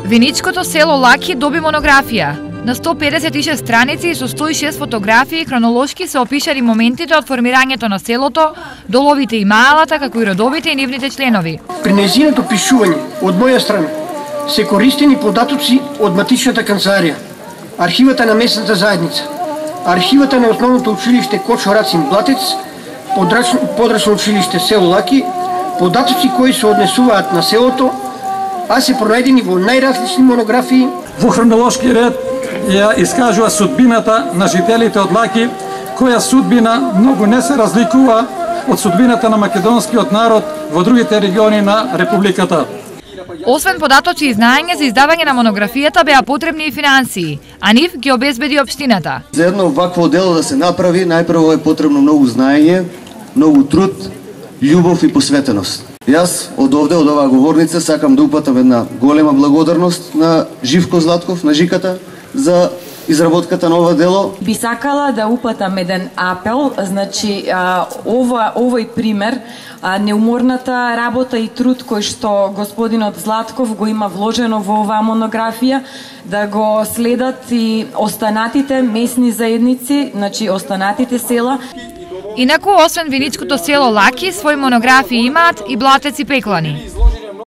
Виничкото село Лаки доби монографија. На 156 страници со 106 фотографии хронолошки се опишани моментите од формирањето на селото, доловите и маалата, како и родовите и нивните членови. При нејзиното пишување од моја страна се користени податоци од матичната канцеларија, архивата на местната заедница, архивата на основното училиште Кочо Рацин Блатец, подрачно училиште село Лаки, податоци кои се однесуваат на селото, а се пронајдени во најразлични монографии. Во хронолошки ред ја искажува судбината на жителите од Лаки, која судбина многу не се разликува од судбината на македонскиот народ во другите региони на Републиката. Освен податоци и знаење за издавање на монографијата беа потребни и финансии, а нив ги обезбеди општината. За едно вакво дело да се направи, најпрво е потребно многу знаење, многу труд, љубов и посветеност. Јас од овде, од оваа говорница, сакам да упатам една голема благодарност на Живко Златков, на Жиката, за изработката на ова дело. Би сакала да упатам еден апел, значи овој пример, неуморната работа и труд кој што господинот Златков го има вложено во оваа монографија, да го следат и останатите местни заедници, значи останатите села. Инаку, освен виничкото село Лаки, свој монографии имаат и Блатец и Пеклани.